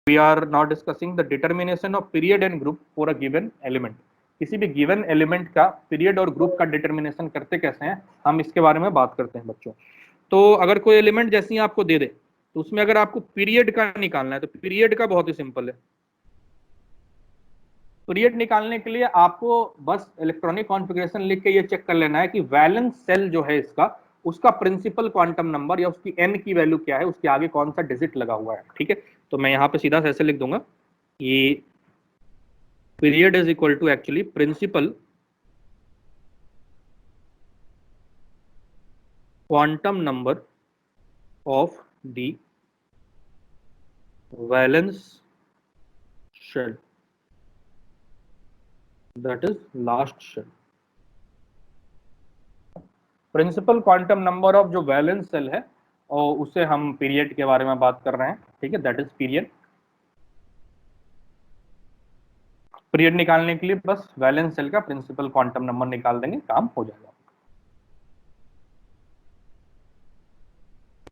We are not discussing the determination of period and group for a given element. किसी भी given element का period और group का determination करते कैसे हैं, हम इसके बारे में बात करते हैं बच्चों। तो अगर कोई एलिमेंट जैसे ही आपको दे दे, तो उसमें अगर आपको पीरियड का निकालना है, तो पीरियड का बहुत ही सिंपल है। पीरियड निकालने के लिए आपको बस इलेक्ट्रॉनिक कॉन्फ़िगरेशन लिख के ये चेक कर लेना है कि वैलेंस सेल जो है इसका, उसका प्रिंसिपल क्वांटम नंबर या उसकी n की वैल्यू क्या है, उसके आगे कौन सा डिजिट लगा हुआ है। ठीक है, तो मैं यहां पे सीधा से ऐसे लिख दूंगा कि period is equal to actually principal quantum number of the valence shell, that is last shell. Principal quantum number of जो वैलेंस सेल है, और उससे हम पीरियड के बारे में बात कर रहे हैं। ठीक है, दैट इज पीरियड। पीरियड निकालने के लिए बस वैलेंस सेल का प्रिंसिपल क्वांटम नंबर निकाल देंगे, काम हो जाएगा।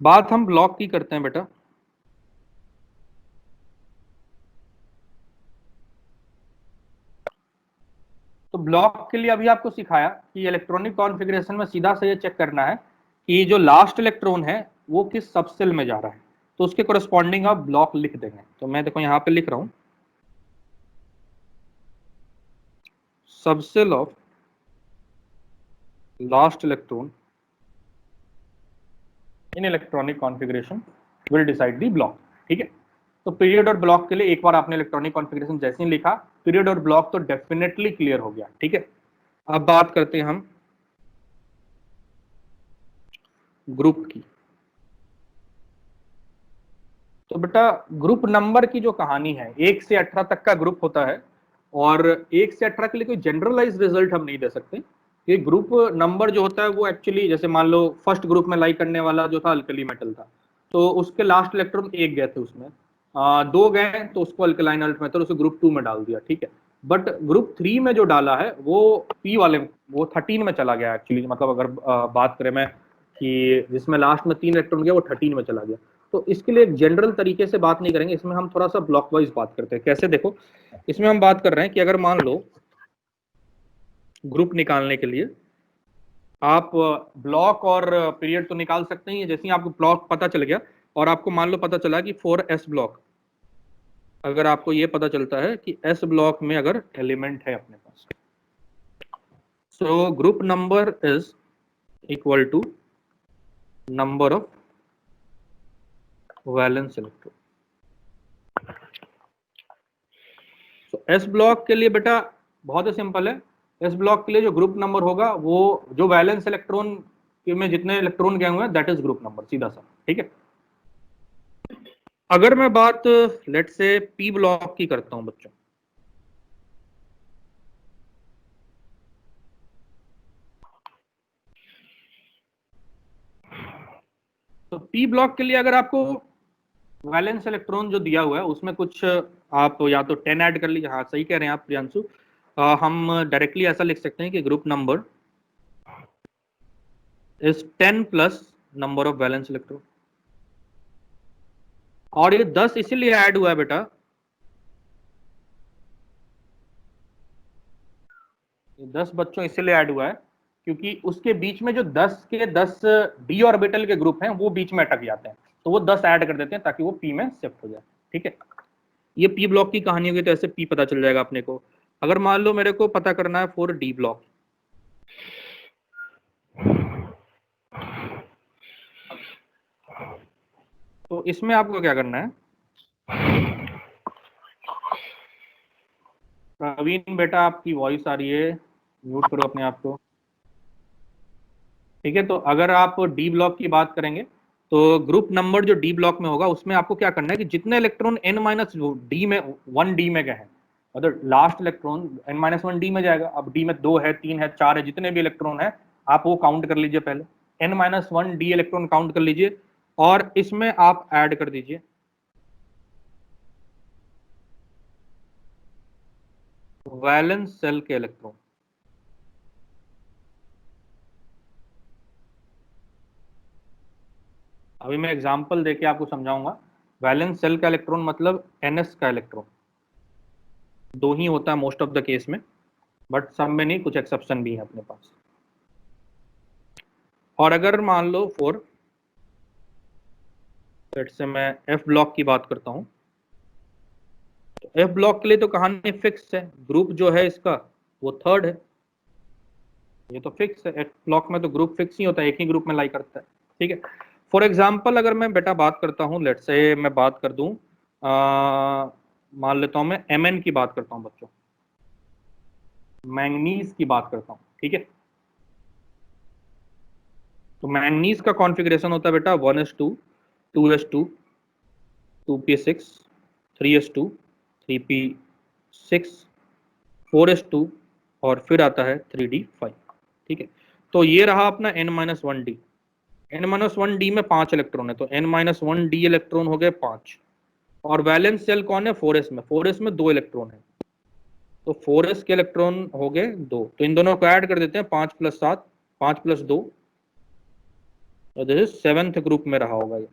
बात हम ब्लॉक की करते हैं बेटा। तो ब्लॉक के लिए अभी आपको सिखाया कि इलेक्ट्रॉनिक कॉन्फ़िगरेशन में सीधा से ये चेक करना है कि जो लास्ट इलेक्ट्रॉन है वो किस सबसेल में जा रहा है, तो उसके कोरस्पॉन्डिंग आप ब्लॉक लिख देंगे। तो मैं देखो यहां पे लिख रहा हूं, subshell of last electron in electronic configuration will decide the block. ठीक है, तो पीरियड और ब्लॉक के लिए एक बार आपने इलेक्ट्रॉनिक कॉन्फ़िगरेशन जैसे ही लिखा, पीरियड और ब्लॉक तो डेफिनेटली क्लियर हो गया। ठीक है, अब बात करते हैं हम ग्रुप की। तो बेटा ग्रुप नंबर की जो कहानी है, 1 से 18 तक का ग्रुप होता है, और 1 से 18 के लिए कोई जनरलाइज रिजल्ट हम नहीं दे सकते। ये ग्रुप नंबर जो होता है वो एक्चुअली, जैसे मान लो फर्स्ट ग्रुप में लाई करने वाला जो था अल्कली मेटल था, तो उसके लास्ट इलेक्ट्रॉन एक गए थे, उसमें दो गए तो उसको अल्कलाइन अर्थ मेटल उसे ग्रुप 2 में डाल दिया। ठीक है, बट ग्रुप 3 में जो डाला है वो पी वाले, वो 13 में चला गया एक्चुअली। मतलब अगर बात करें मैं कि जिसमें लास्ट में 3 इलेक्ट्रॉन गया वो 13 में चला गया। तो इसके लिए एक जनरल तरीके से बात नहीं करेंगे, इसमें हम थोड़ा सा ब्लॉक वाइज बात करते हैं। कैसे, देखो इसमें हम बात कर रहे हैं कि अगर मान लो ग्रुप निकालने के लिए आप ब्लॉक और पीरियड तो निकाल सकते हैं। जैसे ही आपको ब्लॉक पता चल गया और आपको मान लो पता चला कि 4s ब्लॉक, अगर आपको ये पता चलता है कि s ब्लॉक में अगर एलिमेंट है अपने पास, so group number is equal to number of valence electron. तो एस ब्लॉक के लिए बेटा बहुत ही सिंपल है। एस ब्लॉक के लिए जो ग्रुप नंबर होगा वो जो वैलेंस इलेक्ट्रॉन में जितने इलेक्ट्रॉन गए हुए हैं दैट इज ग्रुप नंबर, सीधा सा। ठीक है, अगर मैं बात लेट से पी ब्लॉक की करता हूं बच्चों, तो पी ब्लॉक के लिए अगर आपको वैलेंस इलेक्ट्रॉन जो दिया हुआ है उसमें कुछ आप या तो 10 ऐड कर लीजिए। हाँ सही कह रहे हैं आप प्रियांशु, हम डायरेक्टली ऐसा लिख सकते हैं कि group number is 10 plus number of valence electron. और ये 10 इसीलिए ऐड हुआ है बेटा, ये 10 बच्चों इसीलिए ऐड हुआ है क्योंकि उसके बीच में जो 10 के 10 डी ऑर्बिटल के ग्रुप हैं वो बीच में अटक जाते हैं, तो वो 10 ऐड कर देते हैं ताकि वो पी में शिफ्ट हो जाए। ठीक है, ये पी ब्लॉक की कहानी होगी, तो ऐसे पी पता चल जाएगा अपने को। अगर मान लो मेरे को पता करना है फॉर डी ब्लॉक, तो इसमें आपको क्या करना है, प्रवीण बेटा आपकी वॉइस आ रही है, म्यूट करो अपने आप को। ठीक है, तो अगर आप डी ब्लॉक की बात करेंगे तो ग्रुप नंबर जो डी ब्लॉक में होगा उसमें आपको क्या करना है कि जितने इलेक्ट्रॉन n माइनस डी में 1d में गए हैं, मतलब last electron n minus 1d में जाएगा। अब डी में 2 है, 3 है, 4 है, जितने भी इलेक्ट्रॉन है आप वो काउंट कर लीजिए पहले, n minus 1d electron count कर लीजिए और इसमें आप ऐड कर दीजिए वैलेंस सेल के इलेक्ट्रॉन। अभी मैं एग्जांपल देके आपको समझाऊंगा। वैलेंस शेल का इलेक्ट्रॉन मतलब ns का इलेक्ट्रॉन, दो ही होता है मोस्ट ऑफ द केस में, बट सब में नहीं, कुछ एक्सेप्शन भी है अपने पास। और अगर मान लो फॉर लेट्स से मैं एफ ब्लॉक की बात करता हूं, तो एफ ब्लॉक के लिए तो कहानी फिक्स है, ग्रुप जो है इसका वो थर्ड है, ये तो फिक्स है। एफ ब्लॉक में तो ग्रुप फिक्स ही होता है, एक ही ग्रुप में लाई करता है, ठीक है। फॉर एग्जाम्पल अगर मैं बेटा बात करता हूँ, लेट्स से मैं बात कर दूं, मान लेता हूं मैं Mn की बात करता हूं बच्चों, मैंगनीज की बात करता हूं, ठीक है। तो मैंगनीज का कॉन्फ़िगरेशन होता है बेटा 1s2 2s2 2p6 3s2 3p6 4s2 और फिर आता है 3d5, ठीक है। तो ये रहा अपना n-1d। n-1d में 5 इलेक्ट्रॉन है, तो n-1d इलेक्ट्रॉन हो गए 5। और वैलेंस शेल कौन है 4s में, 4s में 2 इलेक्ट्रॉन है, तो 4s के इलेक्ट्रॉन हो गए 2, तो इन दोनों को ऐड कर देते हैं, 5 + 7 5 + 2, और दिस इज 7th ग्रुप में रहा होगा ये।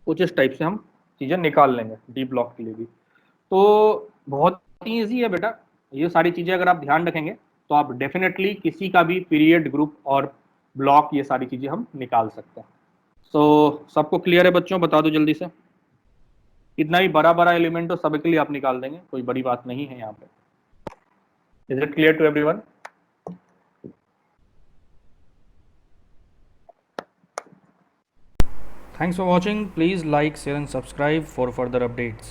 कुछ इस टाइप से हम चीजें निकाल लेंगे डी ब्लॉक के लिए भी। तो बहुत ही ईजी है बेटा, ये सारी चीजें अगर आप ध्यान रखेंगे तो आप डेफिनेटली किसी का भी पीरियड, ग्रुप और ब्लॉक, ये सारी चीजें हम निकाल सकते हैं। तो सबको क्लियर है बच्चों, बता दो जल्दी से। इतना भी बड़ा बड़ा एलिमेंट हो सबके लिए आप निकाल देंगे, कोई बड़ी बात नहीं है यहाँ पे। Is it clear to everyone? Thanks for watching. Please like, share and subscribe for further updates.